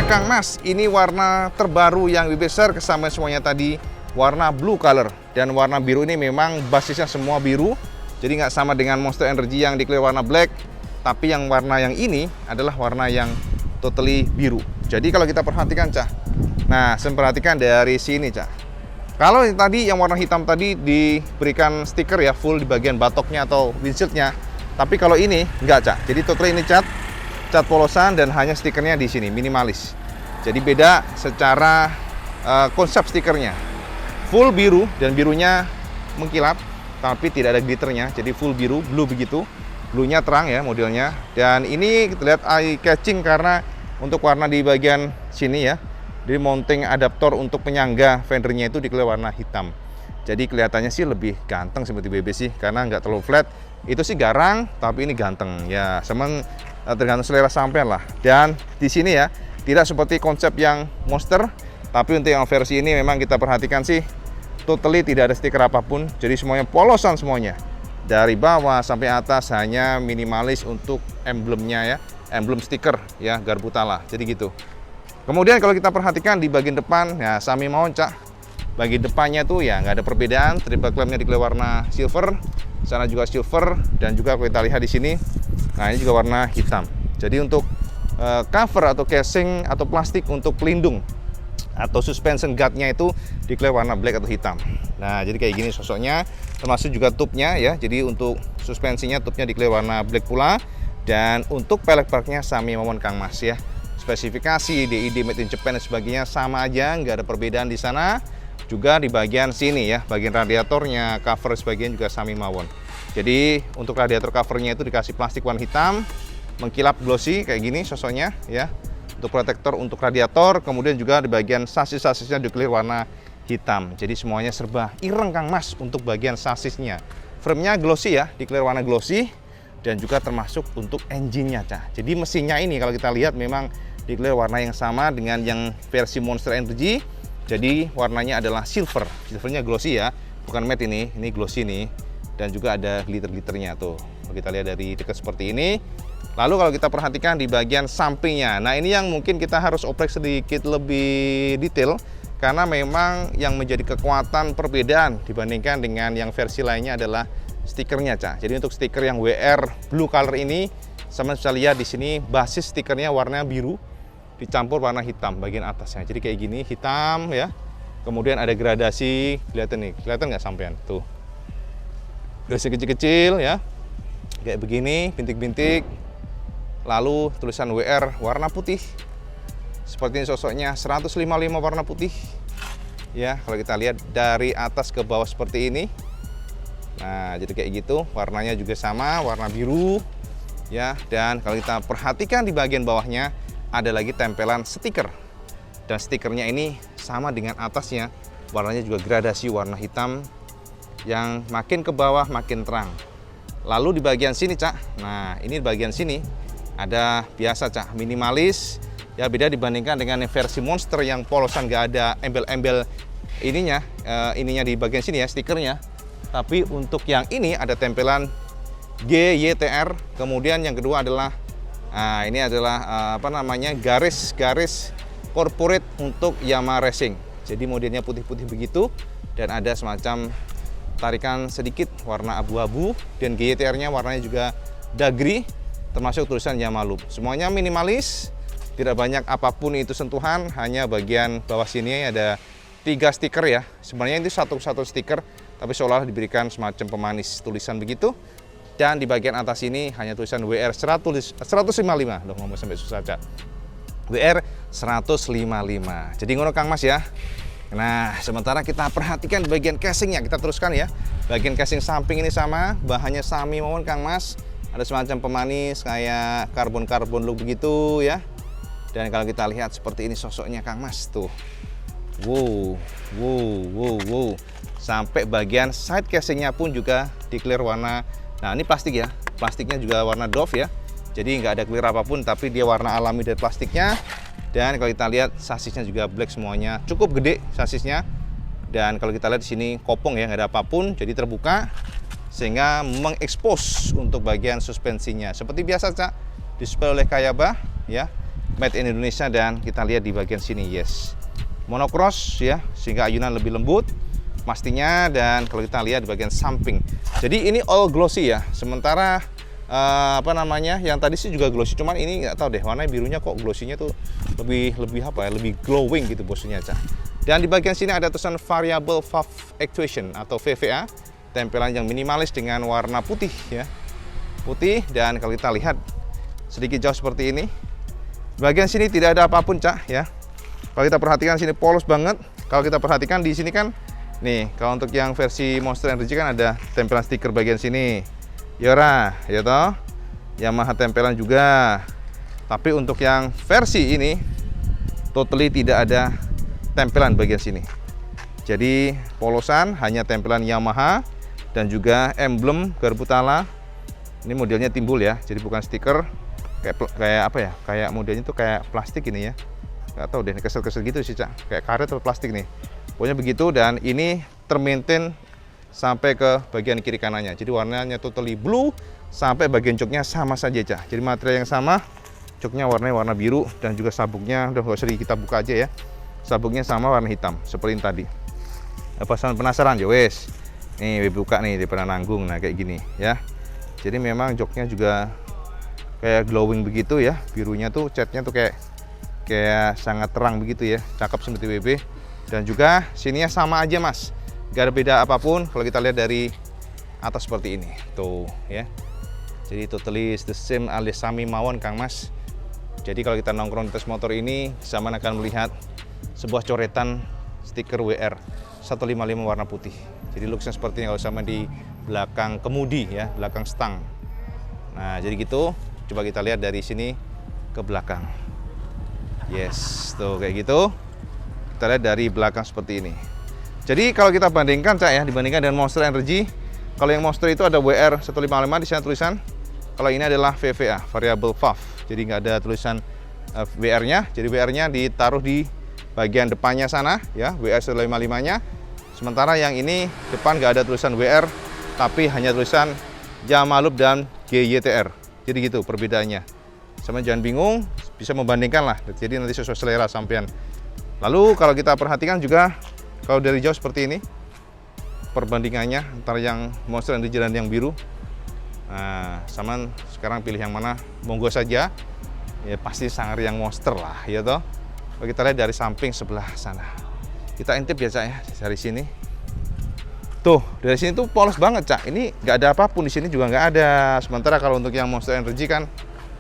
Kang Mas, ini warna terbaru yang lebih besar kesamaan semuanya tadi, warna blue color. Dan warna biru ini memang basisnya semua biru, jadi nggak sama dengan Monster Energy yang declare warna black, tapi yang warna yang ini adalah warna yang totally biru. Jadi kalau kita perhatikan, Cah, nah saya perhatikan dari sini, Cah. Kalau yang tadi yang warna hitam tadi diberikan stiker ya full di bagian batoknya atau windshieldnya, tapi kalau ini nggak, Cah. Jadi totally ini cat polosan dan hanya stikernya di sini minimalis. Jadi beda secara konsep stikernya. Full biru dan birunya mengkilap, tapi tidak ada glitternya. Jadi full biru, blue begitu. Blue-nya terang ya modelnya. Dan ini kita lihat eye catching karena untuk warna di bagian sini ya. Jadi mounting adaptor untuk penyangga fendernya itu dikeluar warna hitam. Jadi kelihatannya sih lebih ganteng seperti BB sih, karena nggak terlalu flat. Itu sih garang, tapi ini ganteng ya. Semen tergantung selera sampean lah. Dan di sini ya tidak seperti konsep yang Monster, tapi untuk yang versi ini memang kita perhatikan sih totally tidak ada stiker apapun. Jadi semuanya polosan semuanya. Dari bawah sampai atas hanya minimalis untuk emblemnya ya, emblem stiker ya garpu tala. Jadi gitu. Kemudian kalau kita perhatikan di bagian depan ya sami mawon, Cak. Bagian depannya tuh ya nggak ada perbedaan. Triple clampnya dikeluar warna silver, sana juga silver, dan juga kalau kita lihat di sini, nah ini juga warna hitam. Jadi untuk cover atau casing atau plastik untuk pelindung atau suspension guardnya itu declare warna black atau hitam. Nah jadi kayak gini sosoknya, termasuk juga tubnya ya. Jadi untuk suspensinya tubnya declare warna black pula, dan untuk pelek parknya sami mawon Kang Mas ya. Spesifikasi DID made in Japan dan sebagainya sama aja, nggak ada perbedaan di sana. Juga di bagian sini ya, bagian radiatornya, cover sebagian juga sami mawon. Jadi untuk radiator covernya itu dikasih plastik warna hitam, mengkilap glossy kayak gini sosoknya ya. Untuk protektor untuk radiator, kemudian juga di bagian sasis-sasisnya declare warna hitam. Jadi semuanya serba ireng Kang Mas untuk bagian sasisnya. Frame-nya glossy ya, declare warna glossy, dan juga termasuk untuk engine-nya, Cah. Jadi mesinnya ini kalau kita lihat memang declare warna yang sama dengan yang versi Monster Energy. Jadi warnanya adalah silver. Silvernya glossy ya, bukan matte ini glossy nih. Dan juga ada glitter-glitternya tuh. Kalau kita lihat dari dekat seperti ini. Lalu kalau kita perhatikan di bagian sampingnya, nah ini yang mungkin kita harus oprek sedikit lebih detail, karena memang yang menjadi kekuatan perbedaan dibandingkan dengan yang versi lainnya adalah stikernya, Cah. Jadi untuk stiker yang WR blue color ini, sama bisa lihat di sini basis stikernya warna biru dicampur warna hitam bagian atasnya. Jadi kayak gini hitam ya. Kemudian ada gradasi, kelihatan nih, kelihatan nggak sampean tuh. Gradasi kecil-kecil ya, kayak begini, bintik-bintik. Lalu tulisan WR warna putih. Seperti ini sosoknya 155 warna putih. Ya, kalau kita lihat dari atas ke bawah seperti ini. Nah, jadi kayak gitu, warnanya juga sama, warna biru. Ya, dan kalau kita perhatikan di bagian bawahnya ada lagi tempelan stiker. Dan stikernya ini sama dengan atasnya, warnanya juga gradasi warna hitam yang makin ke bawah makin terang. Lalu di bagian sini, Cak. Nah, ini di bagian sini ada biasa, Cak, minimalis. Ya beda dibandingkan dengan versi Monster yang polosan nggak ada embel-embel ininya, ininya di bagian sini ya stikernya. Tapi untuk yang ini ada tempelan GYTR. Kemudian yang kedua adalah ini adalah garis-garis corporate untuk Yamaha Racing. Jadi modelnya putih-putih begitu dan ada semacam tarikan sedikit warna abu-abu, dan GYTR-nya warnanya juga dagri, termasuk tulisan Yamaha Loop. Semuanya minimalis, tidak banyak apapun itu sentuhan, hanya bagian bawah sini ada 3 stiker ya. Sebenarnya ini satu stiker, tapi seolah diberikan semacam pemanis tulisan begitu. Dan di bagian atas ini hanya tulisan WR 155. Loh, ngomong sampai susah, Cak. WR 155. Jadi ngono Kang Mas ya. Nah, sementara kita perhatikan di bagian casingnya, kita teruskan ya. Bagian casing samping ini sama, bahannya sami mawon Kang Mas. Ada semacam pemanis kayak karbon look begitu ya. Dan kalau kita lihat seperti ini sosoknya Kang Mas tuh. Wow. Sampai bagian side casingnya pun juga declare warna. Nah, ini plastik ya. Plastiknya juga warna doff ya. Jadi nggak ada clear apapun, tapi dia warna alami dari plastiknya. Dan kalau kita lihat sasisnya juga black semuanya, cukup gede sasisnya. Dan kalau kita lihat di sini kopong ya, nggak ada apapun, jadi terbuka sehingga mengekspos untuk bagian suspensinya. Seperti biasa Cak, display oleh Kayaba ya, made in Indonesia. Dan kita lihat di bagian sini, yes, monocross ya, sehingga ayunan lebih lembut pastinya. Dan kalau kita lihat di bagian samping, jadi ini all glossy ya. Sementara yang tadi sih juga glossy, cuman ini nggak tahu deh warna birunya kok glossy-nya tuh lebih apa ya, lebih glowing gitu bosnya Cak. Dan di bagian sini ada tulisan variable valve actuation atau VVA, tempelan yang minimalis dengan warna putih ya, putih. Dan kalau kita lihat sedikit jauh seperti ini, bagian sini tidak ada apapun Cak ya. Kalau kita perhatikan sini polos banget. Kalau kita perhatikan di sini kan nih, kalau untuk yang versi Monster Energy kan ada tempelan stiker bagian sini. Yora, ya toh, Yamaha tempelan juga. Tapi untuk yang versi ini totally tidak ada tempelan bagian sini. Jadi polosan hanya tempelan Yamaha dan juga emblem garpu tala. Ini modelnya timbul ya, jadi bukan stiker kayak apa ya? Kayak modelnya tuh kayak plastik ini ya. Nggak tahu deh, kesel-kesel gitu sih Cak. Kayak karet atau plastik nih. Pokoknya begitu. Dan ini termaintain sampai ke bagian kiri kanannya. Jadi warnanya totally blue, sampai bagian joknya sama saja Cak. Jadi material yang sama, joknya warnanya warna biru, dan juga sabuknya udah nggak usah kita buka aja ya. Sabuknya sama warna hitam seperti tadi. Apa penasaran ya wes? Nih buka nih daripada nanggung. Nah kayak gini ya. Jadi memang joknya juga kayak glowing begitu ya. Birunya tuh catnya tuh kayak sangat terang begitu ya. Cakep seperti WB. Dan juga sininya sama aja Mas. Gak ada beda apapun kalau kita lihat dari atas seperti ini tuh ya. Jadi totally the same alias sami mawon Kang Mas. Jadi kalau kita nongkrong di tes motor ini, zaman akan melihat sebuah coretan stiker WR 155 warna putih. Jadi looksnya seperti kalau sama di belakang kemudi ya, belakang stang. Nah jadi gitu, coba kita lihat dari sini ke belakang. Yes, tuh kayak gitu. Kita lihat dari belakang seperti ini. Jadi kalau kita bandingkan Cak ya, dibandingkan dengan Monster Energy, kalau yang Monster itu ada WR 155 di sana tulisan, kalau ini adalah VVA, variable valve. Jadi nggak ada tulisan WR-nya, jadi WR-nya ditaruh di bagian depannya sana ya, WR 155-nya. Sementara yang ini depan nggak ada tulisan WR, tapi hanya tulisan Yamaha Loop dan GYTR. Jadi gitu perbedaannya. Sama jangan bingung, bisa membandingkan lah. Jadi nanti sesuai selera sampean. Lalu kalau kita perhatikan juga, kalau dari jauh seperti ini, perbandingannya antara yang Monster Energy dan yang biru. Nah, sama sekarang pilih yang mana, monggo saja. Ya pasti sangar yang Monster lah, ya toh. Kalau kita lihat dari samping sebelah sana, kita intip ya Cak ya, dari sini. Tuh, dari sini tuh polos banget Cak. Ini nggak ada apapun, di sini juga nggak ada. Sementara kalau untuk yang Monster Energy kan,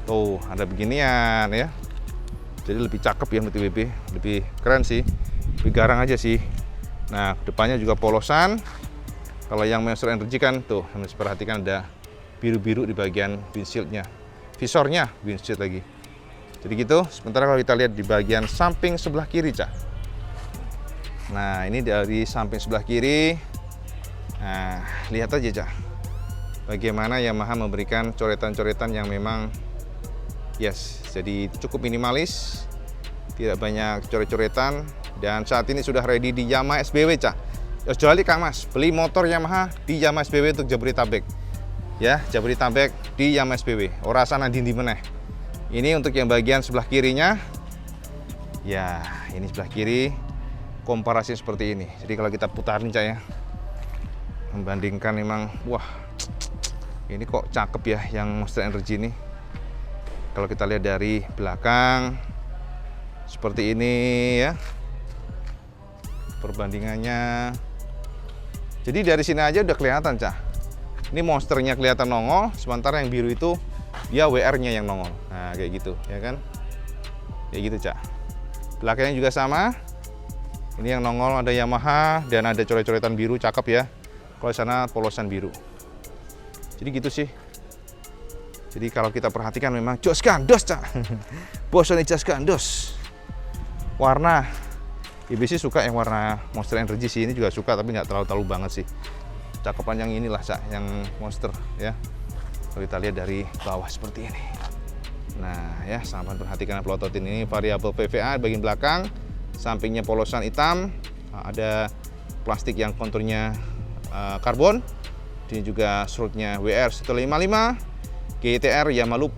tuh ada beginian ya. Jadi lebih cakep ya menurut WB, lebih keren sih, lebih garang aja sih. Nah, depannya juga polosan. Kalau yang Monster Energy kan tuh, harus perhatikan ada biru-biru di bagian windshieldnya, visornya windshield lagi. Jadi gitu. Sementara kalau kita lihat di bagian samping sebelah kiri Cak. Nah, ini dari samping sebelah kiri. Nah, lihat aja Cak, bagaimana Yamaha memberikan coretan-coretan yang memang yes, jadi cukup minimalis, tidak banyak coret-coretan. Dan saat ini sudah ready di Yamaha SBW Cak. Kecuali Kang Mas beli motor Yamaha di Yamaha SBW untuk Jabodetabek ya, Jabodetabek di Yamaha SBW ora sana dindi meneh. Ini untuk yang bagian sebelah kirinya ya, ini sebelah kiri komparasi seperti ini. Jadi kalau kita putarin Cak ya, membandingkan memang wah, ini kok cakep ya yang Monster Energy ini. Kalau kita lihat dari belakang seperti ini ya, perbandingannya. Jadi dari sini aja udah kelihatan, Cak. Ini monsternya kelihatan nongol, sementara yang biru itu dia WR-nya yang nongol. Nah, kayak gitu, ya kan? Kayak gitu, Cak. Belakangnya juga sama. Ini yang nongol ada Yamaha dan ada coret-coretan biru, cakep ya. Kalau di sana polosan biru. Jadi gitu sih. Jadi kalau kita perhatikan memang jos gandos, Cak. Bosone jos gandos. Warna IB sih suka yang warna Monster Energy sih, ini juga suka tapi nggak terlalu banget sih. Cakepan yang inilah, Cak, yang Monster ya. Kalau kita lihat dari bawah seperti ini. Nah ya, sampai perhatikan pelototin ini variabel PVA bagian belakang, sampingnya polosan hitam, ada plastik yang konturnya karbon. Ini juga strutnya WR 155, GTR Yamaha Loop.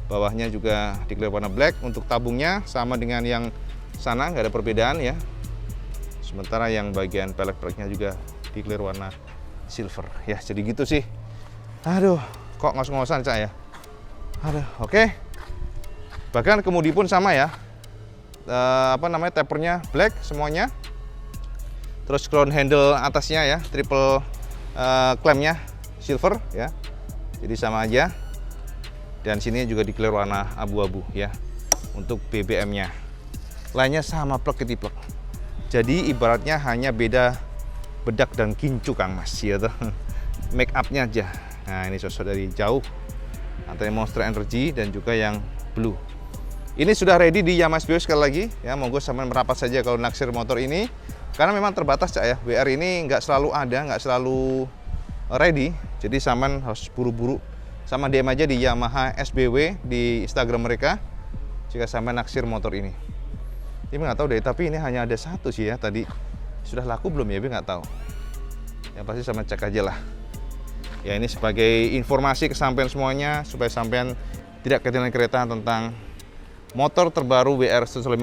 Bawahnya juga declare warna black. Untuk tabungnya sama dengan yang sana, nggak ada perbedaan ya. Sementara yang bagian pelek-peleknya juga declare warna silver ya. Jadi gitu sih. Aduh, kok ngos-ngosan, Cak ya. Aduh, oke. Bahkan kemudi pun sama ya. Tapernya black semuanya. Terus crown handle atasnya ya, triple klampnya silver ya. Jadi sama aja. Dan sini juga declare warna abu-abu ya. Untuk BBM-nya. Lainnya sama plek ketiplek. Jadi ibaratnya hanya beda bedak dan kincu, Kang Mas ya tuh. Make up-nya aja. Nah, ini sosok dari jauh antara Monster Energy dan juga yang blue. Ini sudah ready di Yamaha SBW sekali lagi ya. Monggo sampean merapat saja kalau naksir motor ini. Karena memang terbatas, Cak ya. WR ini nggak selalu ada, nggak selalu ready. Jadi sampean harus buru-buru. Sama DM aja di Yamaha SBW di Instagram mereka jika sampean naksir motor ini. Ini nggak tahu deh, tapi ini hanya ada satu sih ya tadi. Sudah laku belum ya? Nggak tahu. Ya pasti sama cek aja lah. Ya ini sebagai informasi ke sampean semuanya supaya sampean tidak ketinggalan kereta tentang motor terbaru WR 155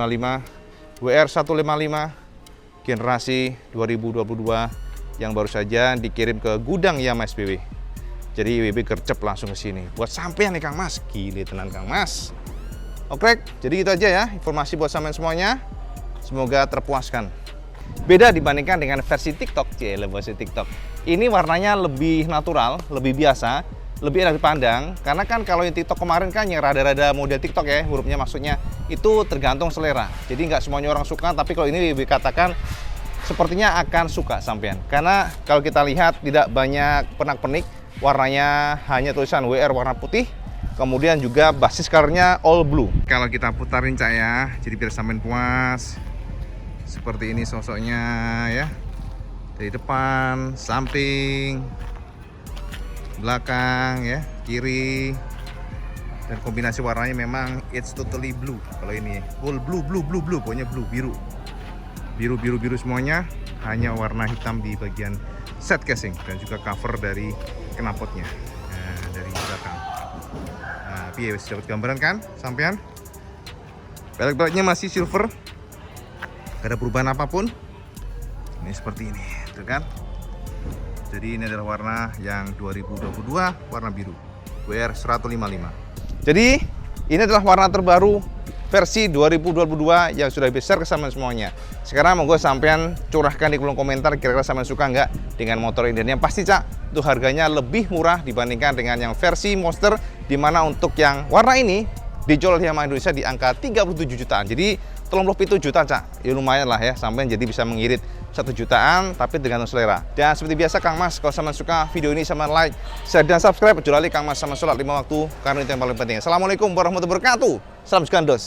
generasi 2022 yang baru saja dikirim ke gudang Yamaha SBW. Jadi IWB gercep langsung ke sini. Buat sampean nih, Kang Mas. Gile tenan, Kang Mas. Oke, jadi gitu aja ya informasi buat sampean semuanya. Semoga terpuaskan. Beda dibandingkan dengan versi TikTok, versi TikTok. Ini warnanya lebih natural, lebih biasa, lebih enak dipandang. Karena kan kalau yang TikTok kemarin kan yang rada-rada model TikTok ya, hurufnya maksudnya itu tergantung selera. Jadi nggak semuanya orang suka, tapi kalau ini dikatakan sepertinya akan suka sampean. Karena kalau kita lihat tidak banyak pernak-pernik, warnanya hanya tulisan WR warna putih. Kemudian juga basis colornya all blue. Kalau kita putarin, Cak ya, jadi biar sampean puas. Seperti ini sosoknya ya. Dari depan, samping, belakang ya, kiri. Dan kombinasi warnanya memang it's totally blue. Kalau ini full blue, pokoknya blue, biru. Biru semuanya, hanya warna hitam di bagian set casing dan juga cover dari knalpotnya. Nah, dari belakang. Nah, piye wis dapat gambaran kan sampean? Pelek-peleknya masih silver. Gak ada perubahan apapun. Ini seperti ini, tuh kan? Jadi ini adalah warna yang 2022, warna biru, WR 155. Jadi ini adalah warna terbaru versi 2022 yang sudah besar ke sampean semuanya. Sekarang mau gue sampean curahkan di kolom komentar kira-kira sampean suka nggak dengan motor ini. Dan yang pasti, Cak, itu harganya lebih murah dibandingkan dengan yang versi Monster, dimana untuk yang warna ini dijual di Yamaha Indonesia di angka 37 jutaan. Jadi 37 juta, Cak. Ya lumayan lah ya, sampai jadi bisa mengirit 1 jutaan, tapi tergantung selera. Dan seperti biasa, Kang Mas, kalau sampean suka video ini, sampean like, share, dan subscribe. Kecuali Kang Mas sama sholat 5 waktu, karena itu yang paling penting. Assalamualaikum warahmatullahi wabarakatuh. Salam gandos.